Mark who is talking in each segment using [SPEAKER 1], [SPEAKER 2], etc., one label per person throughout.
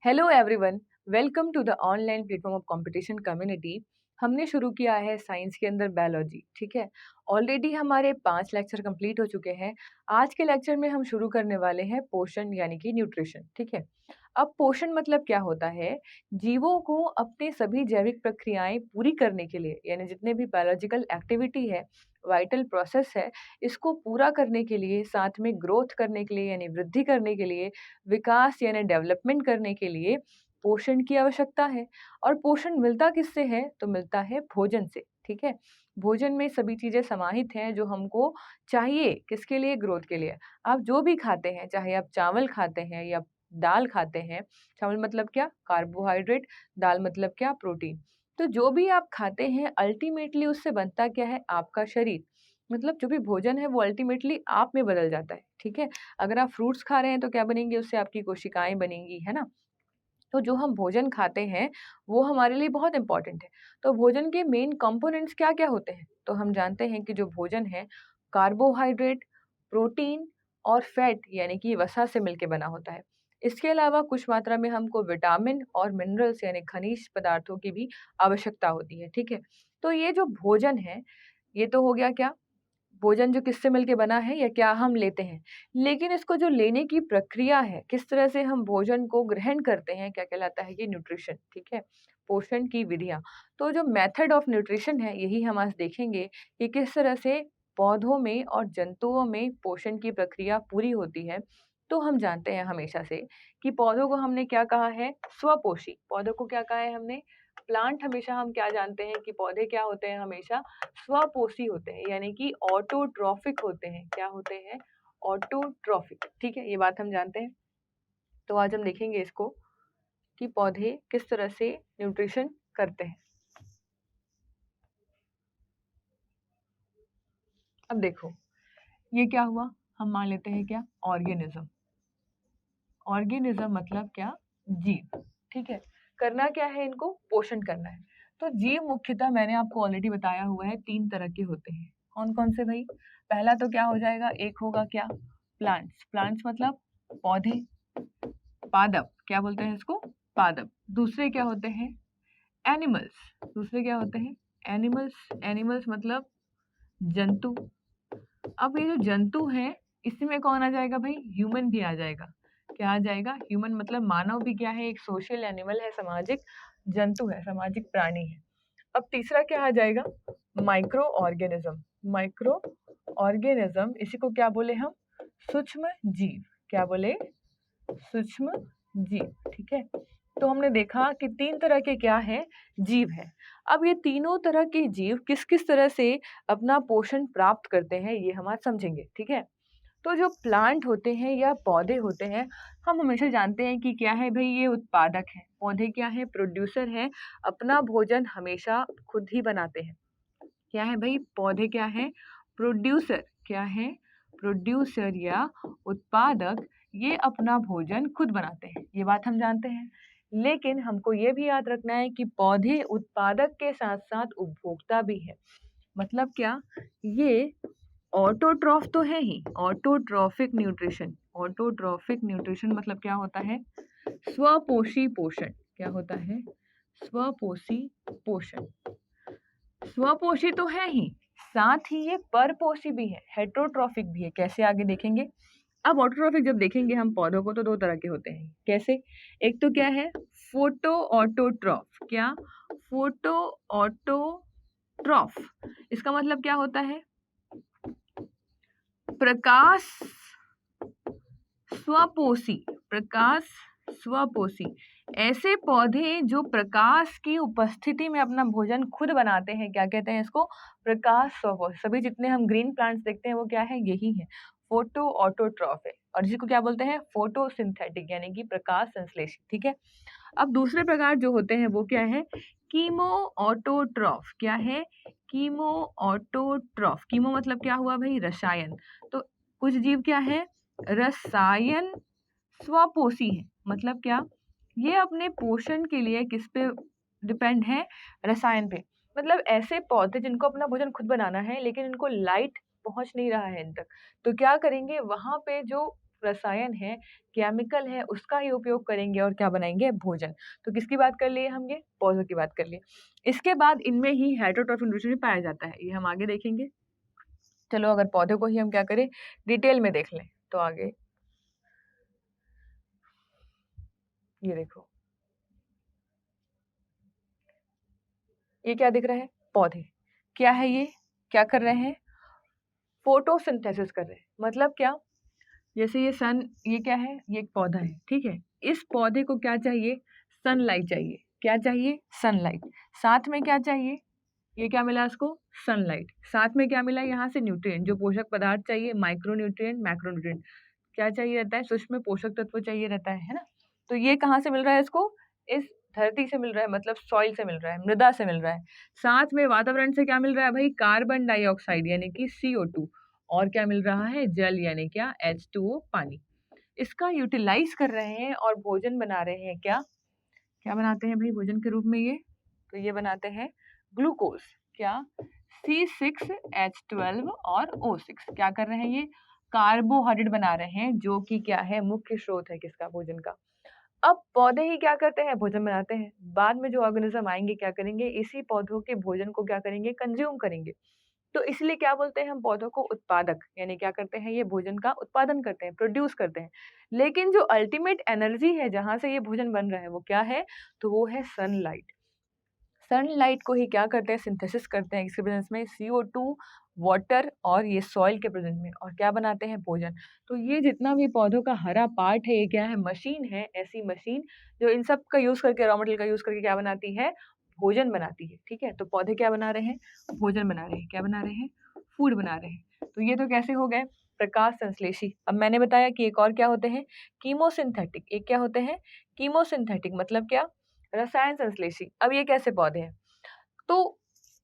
[SPEAKER 1] Hello everyone, welcome to the online platform of competition community. हमने शुरू किया है साइंस के अंदर बायोलॉजी। ठीक है, ऑलरेडी हमारे 5 लेक्चर कंप्लीट हो चुके हैं। आज के लेक्चर में हम शुरू करने वाले हैं पोषण यानी कि न्यूट्रिशन। ठीक है, अब पोषण मतलब क्या होता है? जीवों को अपने सभी जैविक प्रक्रियाएं पूरी करने के लिए, यानी जितने भी बायोलॉजिकल एक्टिविटी है, वाइटल प्रोसेस है, इसको पूरा करने के लिए, साथ में ग्रोथ करने के लिए यानी वृद्धि करने के लिए, विकास यानी डेवलपमेंट करने के लिए पोषण की आवश्यकता है। और पोषण मिलता किससे है? तो मिलता है भोजन से। ठीक है, भोजन में सभी चीजें समाहित हैं जो हमको चाहिए। किसके लिए? ग्रोथ के लिए। आप जो भी खाते हैं, चाहे आप चावल खाते हैं या दाल खाते हैं। चावल मतलब क्या? कार्बोहाइड्रेट। दाल मतलब क्या? प्रोटीन। तो जो भी आप खाते हैं अल्टीमेटली उससे बनता क्या है? आपका शरीर। मतलब जो भी भोजन है वो अल्टीमेटली आप में बदल जाता है। ठीक है, अगर आप फ्रूट्स खा रहे हैं तो क्या बनेंगे? उससे आपकी कोशिकाएं बनेंगी, है ना? तो जो हम भोजन खाते हैं वो हमारे लिए बहुत इंपॉर्टेंट है। तो भोजन के मेन कंपोनेंट्स क्या क्या होते हैं? तो हम जानते हैं कि जो भोजन है कार्बोहाइड्रेट, प्रोटीन और फैट यानी कि वसा से मिलकर बना होता है। इसके अलावा कुछ मात्रा में हमको विटामिन और मिनरल्स यानी खनिज पदार्थों की भी आवश्यकता होती है। ठीक है, तो ये जो भोजन है ये तो हो गया क्या? भोजन जो किससे मिलके बना है या क्या हम लेते हैं। लेकिन इसको जो लेने की प्रक्रिया है, किस तरह से हम भोजन को ग्रहण करते हैं, क्या कहलाता है? ये न्यूट्रिशन। ठीक है, पोषण की विधियां। तो जो मेथड ऑफ न्यूट्रिशन है यही हम आज देखेंगे कि किस तरह से पौधों में और जंतुओं में पोषण की प्रक्रिया पूरी होती है। तो हम जानते हैं हमेशा से कि पौधों को हमने क्या कहा है? स्वपोषी। पौधों को क्या कहा है हमने? प्लांट। हमेशा हम क्या जानते हैं कि पौधे क्या होते हैं? हमेशा स्वपोषी होते हैं, यानी कि ऑटोट्रॉफिक होते हैं। क्या होते हैं? ऑटोट्रॉफिक। ठीक है, ये बात हम जानते हैं। तो आज हम देखेंगे इसको कि पौधे किस तरह से न्यूट्रिशन करते हैं। अब देखो, ये क्या हुआ? हम मान लेते हैं क्या? ऑर्गेनिज्म। ऑर्गेनिज्म मतलब क्या? जीव। ठीक है, करना क्या है? इनको पोषण करना है। तो जीव मुख्यतः मैंने आपको ऑलरेडी बताया हुआ है 3 तरह के होते हैं। कौन कौन से भाई? पहला तो क्या हो जाएगा? एक होगा क्या? प्लांट्स। प्लांट्स मतलब पौधे, पादप। क्या बोलते हैं इसको? पादप। दूसरे क्या होते हैं? एनिमल्स। दूसरे क्या होते हैं? एनिमल्स। एनिमल्स मतलब जंतु। अब ये जो जंतु है इसमें कौन आ जाएगा भाई? ह्यूमन भी आ जाएगा। क्या आ जाएगा? ह्यूमन। मतलब मानव भी क्या है? एक सोशल एनिमल है, सामाजिक जंतु है, सामाजिक प्राणी है। अब तीसरा क्या आ जाएगा? Micro organism. माइक्रो ऑर्गेनिज्म, इसी को क्या बोले हम? सूक्ष्म जीव। क्या बोले? सूक्ष्म जीव। ठीक है, तो हमने देखा कि 3 तरह के क्या है? जीव है। अब ये तीनों तरह के जीव किस किस तरह से अपना पोषण प्राप्त करते हैं ये हम आज समझेंगे। ठीक है, तो जो प्लांट होते हैं या पौधे होते हैं, हम हमेशा जानते हैं कि क्या है भाई? ये उत्पादक है। पौधे क्या है? प्रोड्यूसर है। अपना भोजन हमेशा खुद ही बनाते हैं। क्या है भाई? पौधे क्या है? प्रोड्यूसर। क्या है? प्रोड्यूसर या उत्पादक। ये अपना भोजन खुद बनाते हैं, ये बात हम जानते हैं। लेकिन हमको ये भी याद रखना है कि पौधे उत्पादक के साथ साथ उपभोक्ता भी है। मतलब क्या? ये ऑटोट्रॉफ तो है ही। Autotrophic nutrition. ऑटोट्रॉफिक न्यूट्रिशन मतलब क्या होता है? स्वपोषी पोषण। क्या होता है? स्वपोषी पोषण। स्वपोषी तो है ही, साथ ही ये परपोषी भी है, हेटरोट्रॉफिक भी है। कैसे? आगे देखेंगे। अब ऑटोट्रॉफिक जब देखेंगे हम पौधों को तो 2 तरह के होते हैं। कैसे? एक तो क्या है? Photoautotroph. क्या? Photoautotroph. इसका मतलब क्या होता है? प्रकाश स्वपोषी। प्रकाश स्वपोषी। ऐसे पौधे जो प्रकाश की उपस्थिति में अपना भोजन खुद बनाते हैं, क्या कहते हैं इसको? प्रकाश स्वपोषी। सभी जितने हम ग्रीन प्लांट्स देखते हैं वो क्या है? यही है, फोटो ऑटोट्रॉफ है। और जिसको क्या बोलते हैं? फोटोसिंथेटिक, यानी कि प्रकाश संश्लेषी। ठीक है, अब दूसरे प्रकार जो होते हैं वो क्या है? Chemo autotroph. क्या है? Chemo autotroph. कीमो मतलब क्या हुआ भाई? रसायन। तो कुछ जीव क्या है? रसायन स्वपोषी है। मतलब क्या? ये अपने पोषण के लिए किस पे डिपेंड है? रसायन पे। मतलब ऐसे पौधे जिनको अपना भोजन खुद बनाना है लेकिन इनको लाइट पहुंच नहीं रहा है इन तक, तो क्या करेंगे? वहां पे जो रसायन है, केमिकल है, उसका ही उपयोग करेंगे और क्या बनाएँगे? भोजन। तो किसकी बात कर लिए हम ये? पौधों की बात कर लिए। इसके बाद इनमें ही हेटेरोट्रॉफिक न्यूट्रिशन भी पाया जाता है, ये हम आगे देखेंगे। चलो अगर पौधे को ही हम क्या करें? डिटेल में देख लें, तो आगे ये देखो। ये क्या दिख रहा है? पौधे। क्या है ये? क्या कर रहे हैं? फोटोसिंथेसिस कर रहे हैं। मतलब क्या? जैसे ये क्या है? ये एक पौधा है, ठीक है? इस पौधे को क्या चाहिए? सनलाइट चाहिए। क्या चाहिए? सनलाइट। साथ में क्या चाहिए? ये क्या मिला इसको? सनलाइट। साथ में क्या मिला? यहाँ से न्यूट्रिएंट, जो पोषक पदार्थ चाहिए, माइक्रोन्यूट्रिएंट, मैक्रोन्यूट्रिएंट। क्या चाहिए रहता है? सूक्ष्म पोषक तत्व चाहिए रहता है ना? तो ये कहाँ से मिल रहा है इसको? इस धरती से मिल रहा है, मतलब सॉइल से मिल रहा है, मृदा से मिल रहा है। साथ में वातावरण से क्या मिल रहा है भाई? कार्बन डाइऑक्साइड यानी कि CO2। और क्या मिल रहा है? जल यानी क्या? H2O, पानी। इसका यूटिलाइज कर रहे हैं और भोजन बना रहे हैं। क्या क्या बनाते हैं भाई भोजन के रूप में ये? तो ये बनाते हैं ग्लूकोज। क्या? C6H12 और O6। क्या कर रहे हैं ये? कार्बोहाइड्रेट बना रहे हैं, जो कि क्या है? मुख्य स्रोत है किसका? भोजन का। अब पौधे ही क्या करते हैं? भोजन बनाते हैं। बाद में जो ऑर्गेनिज्म आएंगे क्या करेंगे? इसी पौधों के भोजन को क्या करेंगे? कंज्यूम करेंगे। तो इसलिए क्या बोलते हैं हम पौधों को? उत्पादक। यानी क्या करते हैं? ये भोजन का उत्पादन करते हैं, प्रोड्यूस करते हैं। लेकिन जो अल्टीमेट एनर्जी है जहाँ से ये भोजन बन रहा है वो क्या है? तो वो है सनलाइट। सनलाइट को ही क्या करते हैं? सिंथेसिस करते हैं किसके प्रेजेंस में? CO2, वाटर और ये सॉइल के प्रेजेंस में, और क्या बनाते हैं? भोजन। तो ये जितना भी पौधों का हरा पार्ट है, ये क्या है? मशीन है, ऐसी मशीन जो इन सब का यूज करके, रॉ मटेरियल का यूज करके क्या बनाती है? भोजन बनाती है। ठीक है, तो पौधे क्या बना रहे हैं? भोजन बना रहे हैं। क्या बना रहे हैं? फूड बना रहे हैं। तो ये तो कैसे हो गए? प्रकाश संश्लेषी। अब मैंने बताया कि एक और क्या होते हैं? कीमोसिंथेटिक। एक क्या होते हैं? कीमोसिंथेटिक मतलब क्या? रसायन संश्लेषी। अब ये कैसे पौधे हैं? तो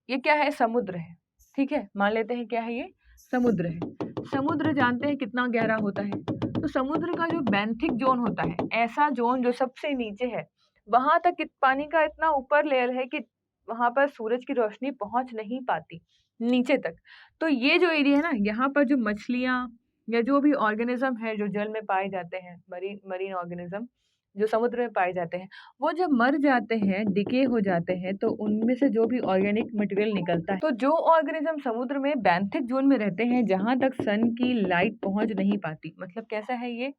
[SPEAKER 1] ये क्या है? समुद्र है। ठीक है, मान लेते हैं क्या है ये? समुद्र है। समुद्र जानते हैं कितना गहरा होता है? तो समुद्र का जो बेंथिक जोन होता है, ऐसा जोन जो सबसे नीचे है, वहां तक पानी का इतना ऊपर लेयर है कि वहां पर सूरज की रोशनी पहुंच नहीं पाती नीचे तक। तो ये जो एरिया है ना, यहाँ पर जो मछलियां या जो भी ऑर्गेनिज्म है जो जल में पाए जाते हैं, मरीन मरीन ऑर्गेनिज्म जो समुद्र में पाए जाते हैं, वो जब मर जाते हैं, डिके हो जाते हैं, तो उनमें से जो भी ऑर्गेनिक मटेरियल निकलता है, तो जो ऑर्गेनिज्म समुद्र में बेंथिक जोन में रहते हैं, जहां तक सन की लाइट पहुंच नहीं पाती, मतलब कैसा है ये?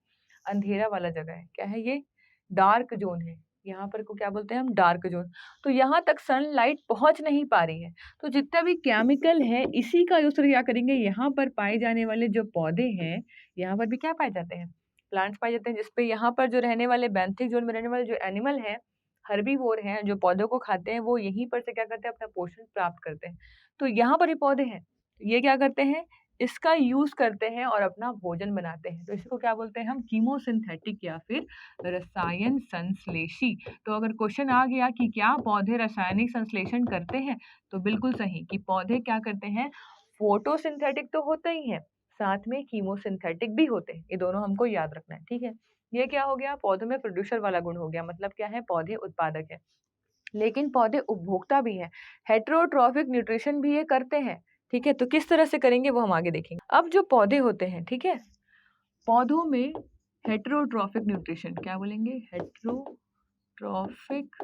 [SPEAKER 1] अंधेरा वाला जगह है। क्या है ये? डार्क जोन है। यहाँ पर को क्या बोलते हैं हम? Dark zone. तो यहाँ तक सनलाइट पहुंच नहीं पा रही है। तो जितना भी केमिकल है, इसी का यूज करके क्या करेंगे? यहाँ पर पाए जाने वाले जो पौधे हैं, यहाँ पर भी क्या पाए जाते हैं? प्लांट्स पाए जाते हैं, जिसपे यहाँ पर जो रहने वाले बेंथिक जोन में रहने वाले जो एनिमल हैं, हर्बीवोर हैं, जो पौधों को खाते हैं, वो यहीं पर से क्या करते हैं? अपना पोषण प्राप्त करते हैं। तो यहाँ पर ये पौधे हैं, ये क्या करते हैं? इसका यूज करते हैं और अपना भोजन बनाते हैं। तो इसको क्या बोलते हैं हम? कीमोसिंथेटिक या फिर रसायन संश्लेषी। तो अगर क्वेश्चन आ गया कि क्या पौधे रासायनिक संश्लेषण करते हैं, तो बिल्कुल सही कि पौधे क्या करते हैं? फोटोसिंथेटिक तो होते ही हैं, साथ में कीमोसिंथेटिक भी होते हैं। ये दोनों हमको याद रखना है, ठीक है? ये क्या हो गया? पौधों में प्रोड्यूसर वाला गुण हो गया। मतलब क्या है? पौधे उत्पादक है, लेकिन पौधे उपभोक्ता भी हैं। हेटेरोट्रॉफिक न्यूट्रिशन भी ये करते हैं। ठीक है, तो किस तरह से करेंगे वो हम आगे देखेंगे। अब जो पौधे होते हैं, ठीक है, पौधों में हेटेरोट्रॉफिक न्यूट्रिशन, क्या बोलेंगे? हेटेरोट्रॉफिक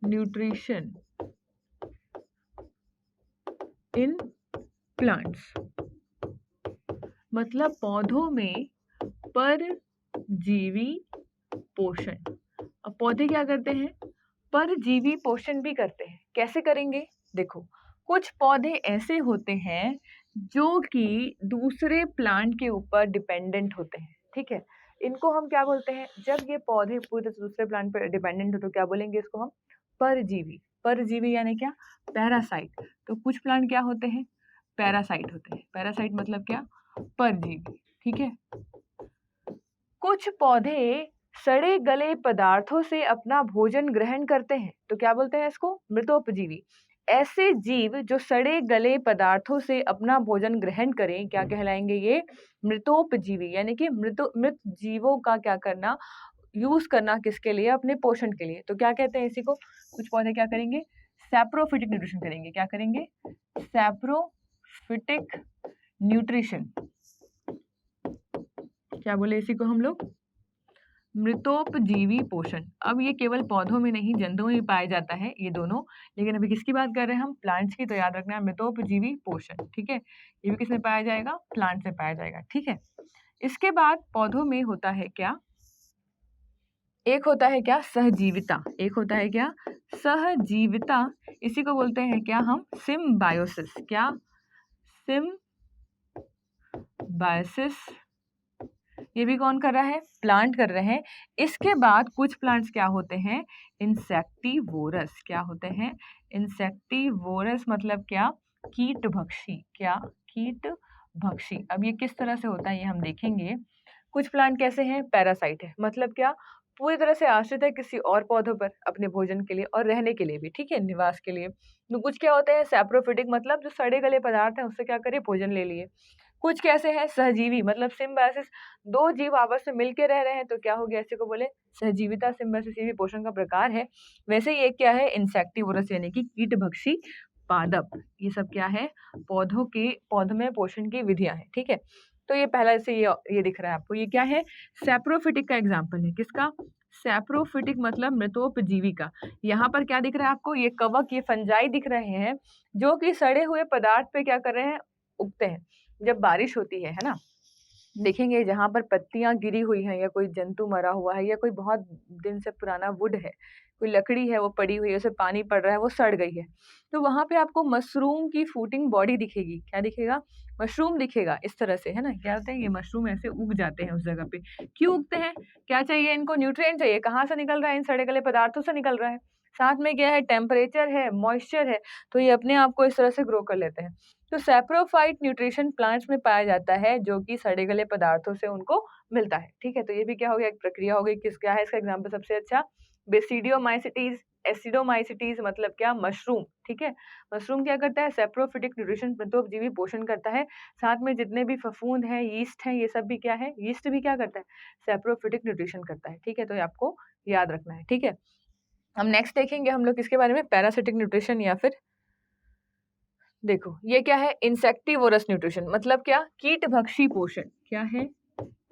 [SPEAKER 1] न्यूट्रिशन इन प्लांट्स, मतलब पौधों में परजीवी पोषण। अब पौधे क्या करते हैं? परजीवी पोषण भी करते हैं। कैसे करेंगे? देखो, कुछ पौधे ऐसे होते हैं जो कि दूसरे प्लांट के ऊपर डिपेंडेंट होते हैं। ठीक है, इनको हम क्या बोलते हैं? जब ये पौधे पूरी तरह से दूसरे प्लांट पर डिपेंडेंट हो तो क्या बोलेंगे इसको हम? परजीवी। परजीवी यानी क्या? पैरासाइट। तो कुछ प्लांट क्या होते हैं? पैरासाइट होते हैं। पैरासाइट मतलब क्या? परजीवी। ठीक है, कुछ पौधे सड़े गले पदार्थों से अपना भोजन ग्रहण करते हैं, तो क्या बोलते हैं इसको? मृतोपजीवी। ऐसे जीव जो सड़े गले पदार्थों से अपना भोजन ग्रहण करें, क्या कहलाएंगे ये? मृतोपजीवी। यानी कि मृत जीवों का क्या करना? यूज करना किसके लिए? अपने पोषण के लिए। तो क्या कहते हैं इसी को? कुछ पौधे क्या करेंगे? सैप्रोफिटिक न्यूट्रिशन करेंगे। क्या करेंगे? Saprophytic nutrition. क्या बोले इसी को हम लोग? मृतोपजीवी पोषण। अब ये केवल पौधों में नहीं, जंतुओं में भी पाया जाता है ये दोनों, लेकिन अभी किसकी बात कर रहे हैं हम? प्लांट्स की। तो याद रखना है मृतोपजीवी पोषण, ठीक है? ये भी किसमें पाया जाएगा? प्लांट में पाया जाएगा, ठीक है? इसके बाद पौधों में होता है क्या? एक होता है क्या? सहजीविता। एक होता है क्या? सहजीविता। इसी को बोलते हैं क्या हम? सिम्बायोसिस। क्या? सिम्बायोसिस। ये भी कौन कर रहा है? प्लांट कर रहे हैं। इसके बाद कुछ प्लांट्स क्या होते हैं? इंसेक्टिवोरस। क्या होते हैं? इंसेक्टिवोरस मतलब क्या? कीटभक्षी। क्या? कीटभक्षी। अब ये किस तरह से होता है ये हम देखेंगे। कुछ प्लांट कैसे हैं? पैरासाइट है, मतलब क्या? पूरी तरह से आश्रित है किसी और पौधों पर अपने भोजन के लिए और रहने के लिए भी, ठीक है, निवास के लिए। तो कुछ क्या होते हैं? सैप्रोफिटिक, मतलब जो सड़े गले पदार्थ हैं उससे क्या करे? भोजन ले लिए। कुछ कैसे हैं? सहजीवी, मतलब सिम्बायोसिस, दो जीव आपस में मिलके रह रहे हैं तो क्या हो गया? इसी को बोले सहजीविता। सिम्बायोसिस ये भी पोषण का प्रकार है। वैसे ही एक क्या है? इंसेक्टिवोरस यानी कि कीटभक्षी पादप। ये सब क्या है? पौधों में पोषण की विधियां हैं, ठीक है? तो ये पहला से ये दिख रहा है आपको। ये क्या है? सैप्रोफिटिक का एग्जाम्पल है। किसका? सैप्रोफिटिक मतलब मृतोपजीवी का। यहाँ पर क्या दिख रहा है आपको? ये कवक, ये फंजाई दिख रहे हैं जो कि सड़े हुए पदार्थ पे क्या कर रहे हैं? उगते हैं। जब बारिश होती है ना, देखेंगे जहाँ पर पत्तियां गिरी हुई हैं या कोई जंतु मरा हुआ है या कोई बहुत दिन से पुराना वुड है, कोई लकड़ी है वो पड़ी हुई है, उसे पानी पड़ रहा है, वो सड़ गई है, तो वहां पे आपको मशरूम की फूटिंग बॉडी दिखेगी। क्या दिखेगा? मशरूम दिखेगा इस तरह से, है ना? क्या होता है? ये मशरूम ऐसे उग जाते हैं उस जगह पे। क्यों उगते हैं? क्या चाहिए इनको? न्यूट्रिएंट चाहिए। कहाँ से निकल रहा है? इन सड़े गले पदार्थों से निकल रहा है। साथ में क्या है? टेम्परेचर है, मॉइस्चर है, तो ये अपने आप को इस तरह से ग्रो कर लेते हैं। तो सैप्रोफाइट न्यूट्रिशन प्लांट्स में पाया जाता है जो कि सड़े गले पदार्थों से उनको मिलता है, ठीक है? तो ये भी क्या हो गया? एक प्रक्रिया हो गई। किस क्या है इसका एग्जाम्पल सबसे अच्छा? बेसिडियोमाइसिटीज। एसिडोमाइसिटीज मतलब क्या? मशरूम, ठीक है? मशरूम क्या करता है? सैप्रोफिटिक न्यूट्रिशन, मृतोपजीवी पोषण करता है। साथ में जितने भी फफूंद हैं, यीस्ट हैं, ये सब भी क्या है? यीस्ट भी क्या करता है? सैप्रोफिटिक न्यूट्रिशन करता है, ठीक है? तो ये आपको याद रखना है, ठीक है? हम नेक्स्ट देखेंगे हम लोग किसके बारे में? पैरासिटिक न्यूट्रिशन, या फिर देखो ये क्या है? इंसेक्टिवोरस न्यूट्रिशन मतलब क्या? कीटभक्षी पोषण। क्या है?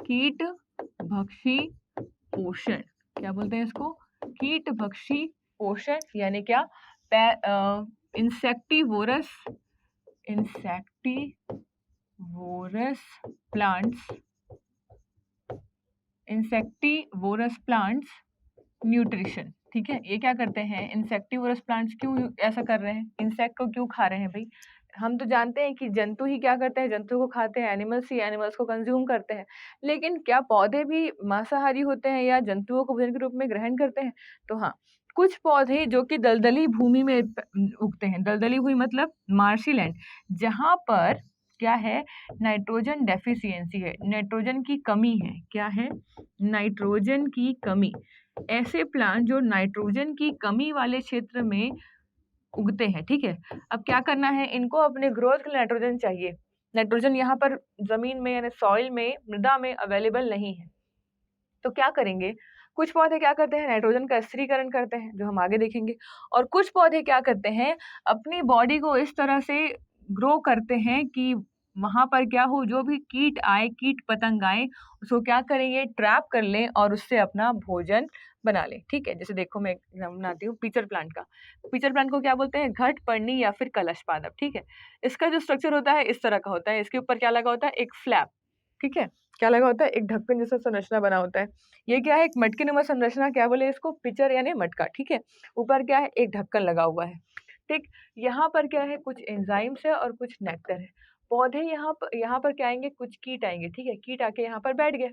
[SPEAKER 1] कीटभक्षी पोषण। क्या बोलते हैं इसको? कीटभक्षी पोषण यानी क्या? Insectivorous insectivorous plants insectivorous plants nutrition, ठीक है? ये क्या करते हैं? इंसेक्टिवोरस प्लांट्स क्यों ऐसा कर रहे हैं? इंसेक्ट को क्यों खा रहे हैं भाई? हम तो जानते हैं कि जंतु ही क्या करते हैं? जंतु को खाते हैं, एनिमल्स ही एनिमल्स को कंज्यूम करते हैं। लेकिन क्या पौधे भी मांसाहारी होते हैं या जंतुओं को भोजन के रूप में ग्रहण करते हैं? तो हाँ, कुछ पौधे जो कि दलदली भूमि में उगते हैं। दलदली भूमि मतलब मार्शी लैंड, जहाँ पर क्या है? नाइट्रोजन डेफिशिएंसी है, नाइट्रोजन की कमी है। क्या है? नाइट्रोजन की कमी। ऐसे प्लांट जो नाइट्रोजन की कमी वाले क्षेत्र में उगते हैं, ठीक है? अब क्या करना है? इनको अपने ग्रोथ के लिए नाइट्रोजन चाहिए। नाइट्रोजन यहाँ पर जमीन में यानी सॉइल में, मृदा में अवेलेबल नहीं है। तो क्या करेंगे? कुछ पौधे क्या करते हैं? नाइट्रोजन का स्थिरीकरण करते हैं, जो हम आगे देखेंगे। और कुछ पौधे क्या करते हैं? अपनी बॉडी को इस तरह से ग्रो करते हैं कि वहां पर क्या हो? जो भी कीट आए, कीट पतंग आए, उसको क्या करेंगे? ट्रैप कर लें और उससे अपना भोजन बना लें, ठीक है? जैसे देखो मैं एग्जाम्पल बनाती हूँ पीचर प्लांट का। पीचर प्लांट को क्या बोलते हैं? घट, पर्णी या फिर कलश पादप, ठीक है? इसका जो स्ट्रक्चर होता है इस तरह का होता है। इसके ऊपर क्या लगा होता है? एक फ्लैप, ठीक है? क्या लगा होता है? एक ढक्कन जैसा संरचना बना होता है। ये क्या है? एक मटके नुमा संरचना। क्या बोले इसको? पिचर यानी मटका, ठीक है? ऊपर क्या है? एक ढक्कन लगा हुआ है, ठीक? यहाँ पर क्या है? कुछ एंजाइम्स है और कुछ नेक्टर है। पौधे यहाँ पर क्या आएंगे? कुछ कीट आएंगे, ठीक है? कीट आके यहाँ पर बैठ गए।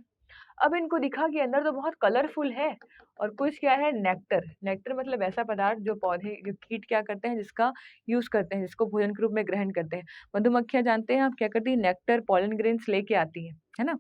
[SPEAKER 1] अब इनको दिखा कि अंदर तो बहुत कलरफुल है और कुछ क्या है? नेक्टर। नेक्टर मतलब ऐसा पदार्थ जो कीट क्या करते हैं? जिसका यूज करते हैं, जिसको भोजन के रूप में ग्रहण करते हैं। मधुमक्खियां जानते हैं आप क्या करती है? नेक्टर, पॉलन ग्रेन्स लेके आती है ना?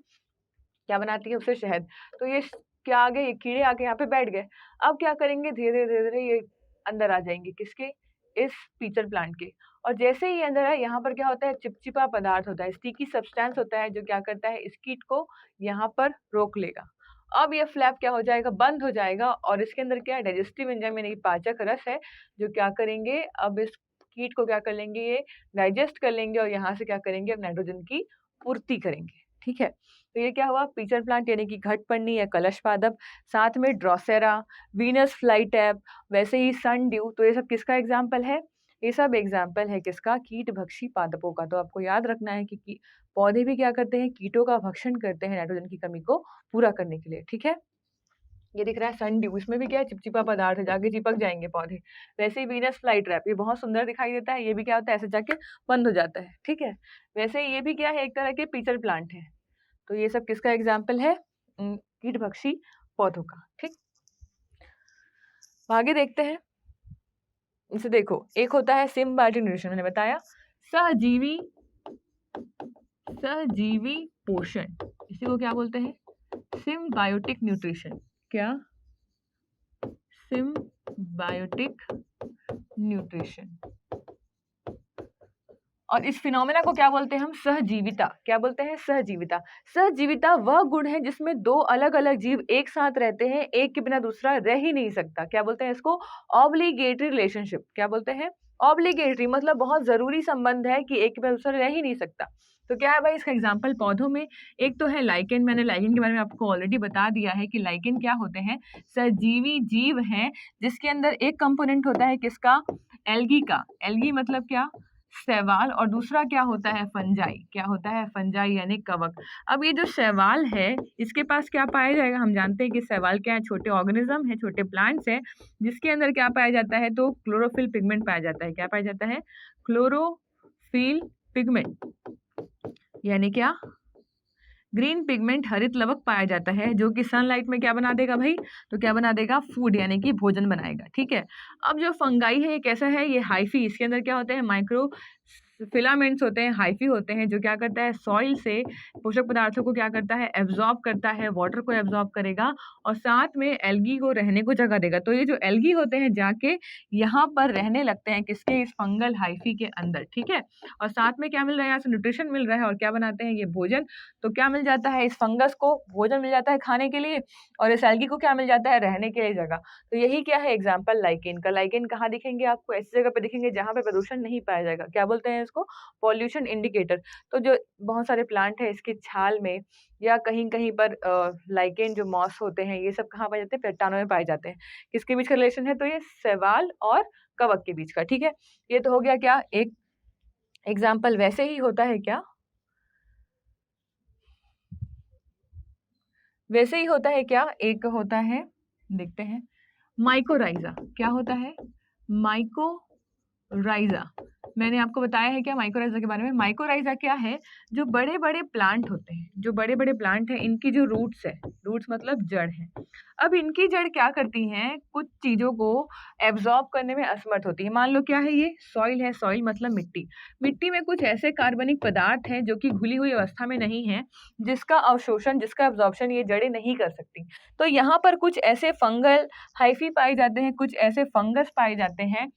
[SPEAKER 1] क्या बनाती है? उससे शहद। तो ये क्या आ गए? ये कीड़े आके यहाँ पे बैठ गए। अब क्या करेंगे? धीरे धीरे धीरे धीरे ये अंदर आ जाएंगे। किसके? इस पीचर प्लांट के। और जैसे ही अंदर आए, यहाँ पर क्या होता है? चिपचिपा पदार्थ होता है, स्टिकी सब्सटेंस होता है, जो क्या करता है? इस कीट को यहाँ पर रोक लेगा। अब ये फ्लैप क्या हो जाएगा? बंद हो जाएगा और इसके अंदर क्या है? डाइजेस्टिव एंजाइम यानी कि पाचक रस है, जो क्या करेंगे? अब इस कीट को क्या कर लेंगे? ये डाइजेस्ट कर लेंगे और यहाँ से क्या करेंगे? अब नाइट्रोजन की पूर्ति करेंगे, ठीक है। तो ये क्या हुआ, पीचर प्लांट यानी कि घटपर्णी या कलश पादप, साथ में ड्रोसेरा, वीनस फ्लाईटैप, वैसे ही सन ड्यू। तो ये सब किसका एग्जाम्पल है? ये सब एग्जाम्पल है किसका? कीटभक्षी पादपों का। तो आपको याद रखना है कि पौधे भी क्या करते हैं? कीटों का भक्षण करते हैं नाइट्रोजन की कमी को पूरा करने के लिए। ठीक है। ये दिख रहा है सन ड्यू, इसमें भी क्या है, चिपचिपा पदार्थ है, जाके चिपक जाएंगे पौधे। वैसे ही वीनस फ्लाई ट्रैप, ये बहुत सुंदर दिखाई देता है, ये भी क्या होता है, ऐसे जाके बंद हो जाता है। ठीक है। वैसे ही ये भी क्या है, एक तरह के पीचर प्लांट है। तो ये सब किसका एग्जाम्पल है? कीटभक्षी पौधों का। ठीक, आगे देखते हैं। इसे देखो, एक होता है सिम्बायोटिक न्यूट्रिशन, मैंने बताया सहजीवी सहजीवी पोषण, इसी को क्या बोलते हैं? Symbiotic nutrition. क्या? Symbiotic nutrition. और इस फिनोमेना को क्या बोलते हैं हम? सहजीविता। क्या बोलते हैं? सहजीविता। सहजीविता वह गुण है जिसमें दो अलग अलग जीव एक साथ रहते हैं, एक के बिना दूसरा रह ही नहीं सकता। क्या बोलते हैं इसको? Obligatory relationship. क्या बोलते हैं? ऑब्लिगेटरी, मतलब बहुत जरूरी संबंध है कि एक के बिना दूसरा रह ही नहीं सकता। तो क्या है भाई इसका एग्जाम्पल पौधों में? एक तो है लाइकेन, मैंने लाइकेन के बारे में आपको ऑलरेडी बता दिया है कि लाइकेन क्या होते हैं? सजीवी जीव हैं जिसके अंदर एक कंपोनेंट होता है किसका? एल्गी का। एल्गी मतलब क्या? शैवाल। और दूसरा क्या होता है? फंजाई। क्या होता है? फंजाई यानी कवक। अब ये जो शैवाल है इसके पास क्या पाया जाएगा? हम जानते हैं कि शैवाल क्या है? छोटे ऑर्गेनिज्म है, छोटे प्लांट्स है, जिसके अंदर क्या पाया जाता है? तो क्लोरोफिल पिगमेंट पाया जाता है। क्या पाया जाता है? क्लोरोफिल पिगमेंट यानी क्या? ग्रीन पिगमेंट, हरित लवक पाया जाता है, जो कि सनलाइट में क्या बना देगा भाई? तो क्या बना देगा? फूड यानी कि भोजन बनाएगा। ठीक है। अब जो फंगाई है ये कैसा है? ये हाइफी, इसके अंदर क्या होते हैं? माइक्रो फिलामेंट्स होते हैं, हाइफी होते हैं, जो क्या करता है? सॉइल से पोषक पदार्थों को क्या करता है? एब्जॉर्ब करता है, वाटर को एब्जॉर्ब करेगा और साथ में एल्गी को रहने को जगह देगा। तो ये जो एल्गी होते हैं जाके यहाँ पर रहने लगते हैं किसके? इस फंगल हाइफी के अंदर। ठीक है। और साथ में क्या मिल रहा है? यहाँ से न्यूट्रिशन मिल रहा है और क्या बनाते हैं? ये भोजन। तो क्या मिल जाता है? इस फंगस को भोजन मिल जाता है खाने के लिए और इस एल्गी को क्या मिल जाता है? रहने के लिए जगह। तो यही क्या है? एग्जाम्पल लाइकेन का। लाइकेन कहाँ दिखेंगे आपको? ऐसी जगह पे दिखेंगे जहाँ पे प्रदूषण नहीं पाया जाएगा। क्या बोलते हैं इसको? Pollution indicator. तो जो बहुत सारे प्लांट है इसकी छाल में या कहीं कहीं पर लाइकेन जो मॉस होते हैं ये सब कहाँ पाए जाते हैं? पेट्टानों में पाए जाते हैं। किसके बीच का रिलेशन है? तो ये शैवाल और कवक के बीच का। ठीक है। ये तो हो गया क्या? एक एग्जाम्पल। वैसे ही होता है क्या? वैसे ही होता है क्या? एक होता है, देखते हैं, माइकोराइजा। क्या होता है? माइकोराइजा। मैंने आपको बताया है क्या माइकोराइजा के बारे में? माइकोराइजा क्या है? जो बड़े बड़े प्लांट होते हैं, जो बड़े बड़े प्लांट हैं, इनकी जो रूट्स है, रूट्स मतलब जड़ है। अब इनकी जड़ क्या करती हैं? कुछ चीजों को एब्जॉर्ब करने में असमर्थ होती है। मान लो क्या है? ये सॉइल है। सॉइल मतलब मिट्टी। मिट्टी में कुछ ऐसे कार्बनिक पदार्थ हैं जो कि घुली हुई अवस्था में नहीं है, जिसका अवशोषण, जिसका एब्जॉर्प्शन ये जड़ें नहीं कर सकती। तो यहाँ पर कुछ ऐसे फंगल हाइफी पाए जाते हैं, कुछ ऐसे फंगस पाए जाते हैं,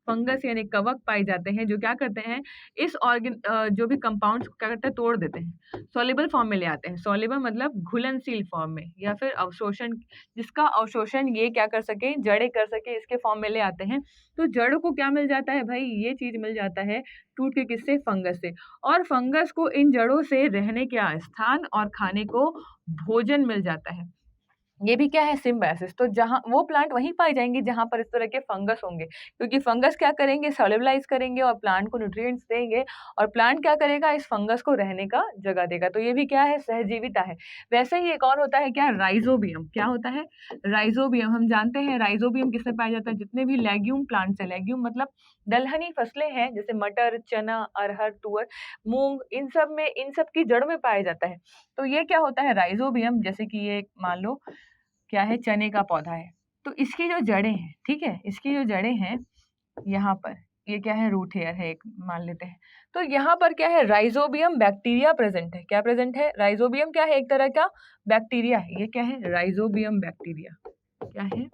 [SPEAKER 1] फंगस यानी कवक पाए जाते हैं, जो क्या करते हैं? इस ऑर्गेन जो भी कंपाउंड्स को क्या करते हैं? तोड़ देते हैं, सॉल्युबल फॉर्म में ले आते हैं। सॉल्युबल मतलब घुलनशील फॉर्म में, या फिर अवशोषण, जिसका अवशोषण ये क्या कर सके? जड़ें कर सके, इसके फॉर्म में ले आते हैं। तो जड़ों को क्या मिल जाता है भाई? ये चीज मिल जाता है टूट के, किससे? फंगस से। और फंगस को इन जड़ों से रहने का स्थान और खाने को भोजन मिल जाता है। ये भी क्या है? सिम्बायोसिस। तो जहाँ वो प्लांट वहीं पाए जाएंगे जहाँ पर इस तरह के फंगस होंगे, क्योंकि फंगस क्या करेंगे? सॉल्युबलाइज करेंगे और प्लांट को न्यूट्रिएंट्स देंगे और प्लांट क्या करेगा? इस फंगस को रहने का जगह देगा। तो ये भी क्या है? सहजीविता है। वैसे ही एक और होता है क्या? राइजोबियम। क्या होता है? राइजोबियम। हम जानते हैं राइजोबियम किसमें पाया जाता है? जितने भी लेग्यूम प्लांट्स है, लेग्यूम मतलब दलहनी फसलें हैं, जैसे मटर, चना, अरहर, तुअर, मूंग, इन सब में, इन सब की जड़ में पाया जाता है। तो ये क्या होता है? राइजोबियम। जैसे कि ये मान लो क्या है? चने का पौधा है, तो इसकी जो जड़ें हैं, ठीक है, इसकी जो जड़ें हैं यहाँ पर, ये क्या है? रूट हेयर है एक, मान लेते हैं। तो यहाँ पर क्या है? राइजोबियम बैक्टीरिया प्रेजेंट है। क्या प्रेजेंट है? राइजोबियम क्या है? एक तरह का बैक्टीरिया है। ये क्या है? Rhizobium bacteria. क्या है?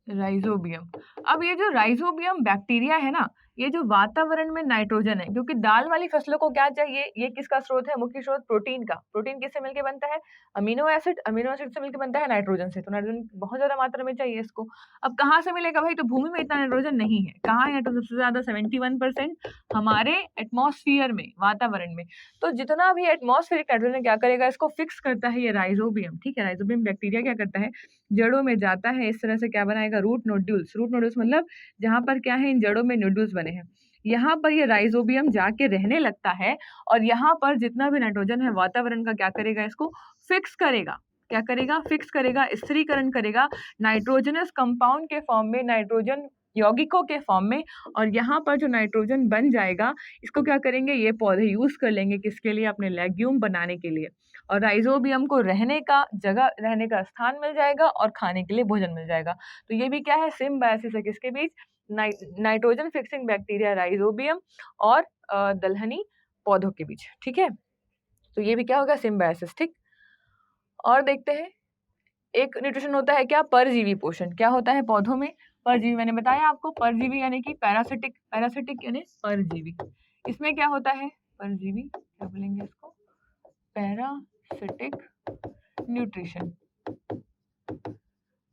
[SPEAKER 1] राइजोबियम। अब ये जो राइजोबियम बैक्टीरिया है ना, ये जो वातावरण में नाइट्रोजन है, क्योंकि दाल वाली फसलों को क्या चाहिए? ये किसका स्रोत है? मुख्य स्रोत प्रोटीन का। प्रोटीन किससे मिलकर बनता है? Amino acid. अमीनो एसिड से मिलकर बनता है नाइट्रोजन से। तो नाइट्रोजन बहुत ज्यादा मात्रा में चाहिए इसको। अब कहाँ से मिलेगा भाई? तो भूमि में इतना नाइट्रोजन नहीं है। कहाँ है? तो सबसे ज्यादा 71%। हमारे एटमॉस्फेयर में, वातावरण में। तो जितना भी एटमॉस्फेरिक नाइट्रोजन क्या करेगा, इसको फिक्स करता है ये राइजोबियम, ठीक है। राइजोबियम बैक्टीरिया क्या करता है, जड़ों में जाता है, इस तरह से क्या बनाएगा, रूट नोड्यूल्स। रूट नोड्यूल्स मतलब जहाँ पर क्या है, इन जड़ों में नोड्यूल्स बने हैं, यहाँ पर ये राइजोबियम जाके रहने लगता है और यहाँ पर जितना भी नाइट्रोजन है वातावरण का क्या करेगा, इसको फिक्स करेगा। क्या करेगा, फिक्स करेगा, स्थिरीकरण करेगा नाइट्रोजनस कंपाउंड के फॉर्म में, नाइट्रोजन यौगिकों के फॉर्म में। और यहाँ पर जो नाइट्रोजन बन जाएगा, इसको क्या करेंगे, ये पौधे यूज कर लेंगे किसके लिए, अपने लेग्यूम बनाने के लिए। और राइजोबियम को रहने का जगह, रहने का स्थान मिल जाएगा और खाने के लिए भोजन मिल जाएगा। तो ये भी क्या है, सिम्बायोसिस है, किसके बीच, नाइट्रोजन फिक्सिंग बैक्टीरिया राइजोबियम और दलहनी पौधों के बीच, ठीक है। तो ये भी क्या होगा, सिम्बायोसिस, ठीक। और देखते हैं, एक न्यूट्रिशन होता है क्या, परजीवी पोषण। क्या होता है पौधों में, परजीवी। मैंने बताया आपको, परजीवी यानी कि पैरासिटिक, पैरासिटिक यानी परजीवी। इसमें क्या होता है, परजीवी क्या बोलेंगे इसको, पैरासिटिक न्यूट्रिशन।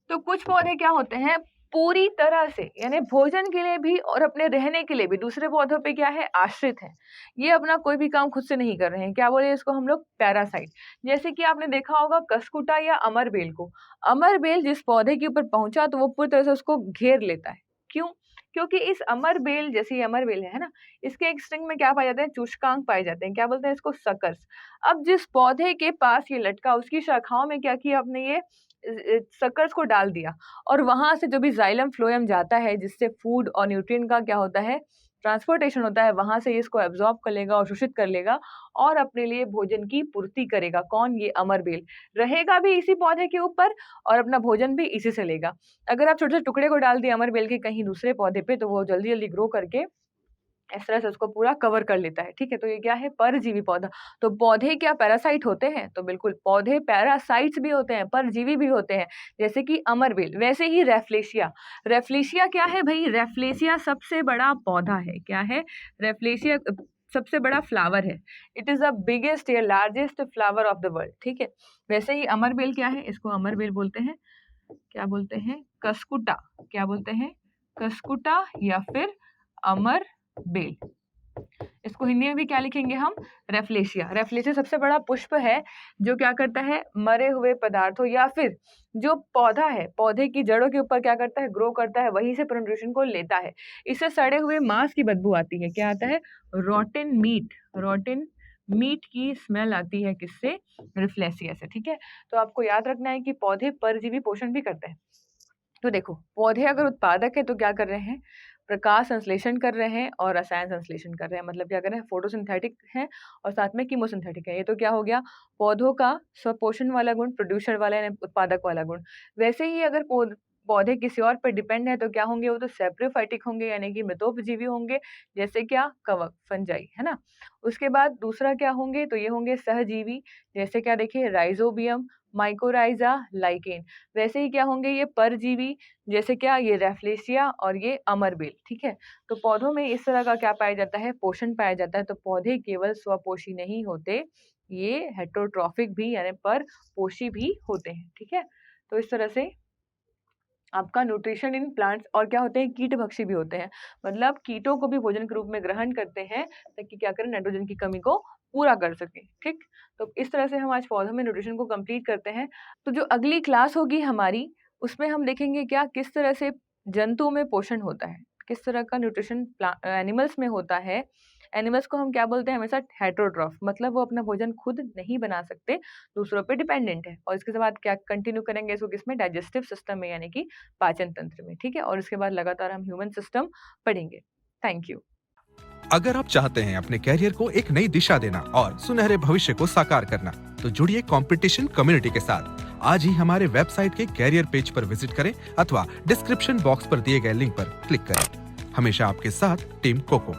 [SPEAKER 1] तो कुछ पौधे क्या होते हैं, पूरी तरह से यानी भोजन के लिए भी और अपने रहने के लिए भी दूसरे पौधों पे क्या है, आश्रित है। ये अपना कोई भी काम खुद से नहीं कर रहे हैं, क्या बोले इसको हम लोग, पैरासाइट। जैसे कि आपने देखा होगा कस्कुटा या अमरबेल को। अमरबेल जिस पौधे के ऊपर पहुंचा तो वो पूरी तरह से उसको घेर लेता है। क्यों, क्योंकि इस अमरबेल, जैसे अमरबेल है ना, इसके एक स्ट्रिंग में क्या पाए जाते हैं, चूष्कांक पाए जाते हैं। क्या बोलते हैं इसको, सकर्स। अब जिस पौधे के पास ये लटका, उसकी शाखाओं में क्या किया आपने, ये सकर्स को डाल दिया और वहां से जो भी जाइलम फ्लोएम जाता है, जिससे फूड और न्यूट्रिएंट का क्या होता है, ट्रांसपोर्टेशन होता है, वहां से इसको एब्जॉर्ब कर लेगा और शोषित कर लेगा और अपने लिए भोजन की पूर्ति करेगा। कौन, ये अमरबेल। रहेगा भी इसी पौधे के ऊपर और अपना भोजन भी इसी से लेगा। अगर आप छोटे छोटे टुकड़े को डाल दिए अमरबेल के कहीं दूसरे पौधे पे, तो वो जल्दी जल्दी ग्रो करके इस तरह से उसको पूरा कवर कर लेता है, ठीक है। तो ये क्या है, परजीवी पौधा। तो पौधे क्या पैरासाइट होते हैं, तो बिल्कुल पौधे पैरासाइट्स भी होते हैं, परजीवी भी होते हैं, जैसे कि अमरबेल। वैसे ही रेफ्लेशिया, रेफ्लेशिया क्या है भाई, रेफ्लेशिया सबसे बड़ा पौधा है। क्या है, रेफ्लेशिया सबसे बड़ा फ्लावर है। इट इज द बिगेस्ट या largest flower of the world, ठीक है। वैसे ही अमरबेल क्या है, इसको अमरबेल बोलते हैं, क्या बोलते हैं, कस्कुटा। क्या बोलते हैं, कस्कुटा या फिर अमर बेल। इसको हिंदी में भी क्या लिखेंगे हम, रेफ्लेशिया। रेफ्लेशिया सबसे बड़ा पुष्प है जो क्या करता है, मरे हुए पदार्थों या फिर जो पौधा है, पौधे की जड़ों के ऊपर क्या करता है, ग्रो करता है, वहीं से न्यूट्रिशन को लेता है। इससे सड़े हुए मांस की बदबू आती है। क्या आता है, रोटेन मीट, रोटेन मीट की स्मेल आती है, किससे, रेफ्लेशिया से, ठीक है। तो आपको याद रखना है कि पौधे परजीवी पोषण भी करते हैं। तो देखो, पौधे अगर उत्पादक है तो क्या कर रहे हैं, प्रकाश संश्लेषण कर रहे हैं और रसायन संश्लेषण कर रहे हैं। मतलब क्या कर रहे हैं, फोटोसिंथेटिक है और साथ में कीमोसिंथेटिक है। ये तो क्या हो गया, पौधों का स्वपोषण वाला गुण, प्रोड्यूसर वाला यानी उत्पादक वाला गुण। वैसे ही अगर पौधे किसी और पर डिपेंड है तो क्या होंगे, वो तो सेप्रियोफाइटिक होंगे यानी कि मृतोपजीवी होंगे, जैसे क्या, कवक, फंजाई, है ना। उसके बाद दूसरा क्या होंगे, तो ये होंगे सहजीवी, जैसे क्या देखिए, राइजोबियम, माइकोराइजा, लाइकेन। वैसे ही क्या होंगे, ये परजीवी, जैसे क्या, ये रेफ्लेशिया और ये अमरबेल, ठीक है। तो पौधों में इस तरह का क्या पाया जाता है, पोषण पाया जाता है। तो पौधे केवल स्वपोषी नहीं होते, ये हेटेरोट्रॉफिक भी यानी परपोषी भी होते हैं, ठीक है। तो इस तरह से आपका न्यूट्रिशन इन प्लांट्स, और क्या होते हैं, कीट भक्षी भी होते हैं, मतलब कीटों को भी भोजन के रूप में ग्रहण करते हैं ताकि क्या करें, नाइट्रोजन की कमी को पूरा कर सके, ठीक। तो इस तरह से हम आज पौधों में न्यूट्रिशन को कंप्लीट करते हैं। तो जो अगली क्लास होगी हमारी, उसमें हम देखेंगे क्या, किस तरह से जंतु में पोषण होता है, किस तरह का न्यूट्रिशन एनिमल्स में होता है। एनिमल्स को हम क्या बोलते हैं, हमेशा हेटेरोट्रॉफ, मतलब वो अपना भोजन खुद नहीं बना सकते, दूसरों पे डिपेंडेंट है। और इसके बाद क्या कंटिन्यू करेंगे इसको, किसमें, डाइजेस्टिव सिस्टम में यानी कि पाचन तंत्र में, ठीक है। और इसके बाद लगातार हम ह्यूमन सिस्टम पढ़ेंगे। Thank you.
[SPEAKER 2] अगर आप चाहते हैं अपने कैरियर को एक नई दिशा देना और सुनहरे भविष्य को साकार करना, तो जुड़िए कंपटीशन कम्युनिटी के साथ। आज ही हमारे वेबसाइट के कैरियर पेज पर विजिट करें अथवा डिस्क्रिप्शन बॉक्स पर दिए गए लिंक पर क्लिक करें। हमेशा आपके साथ टीम कोको।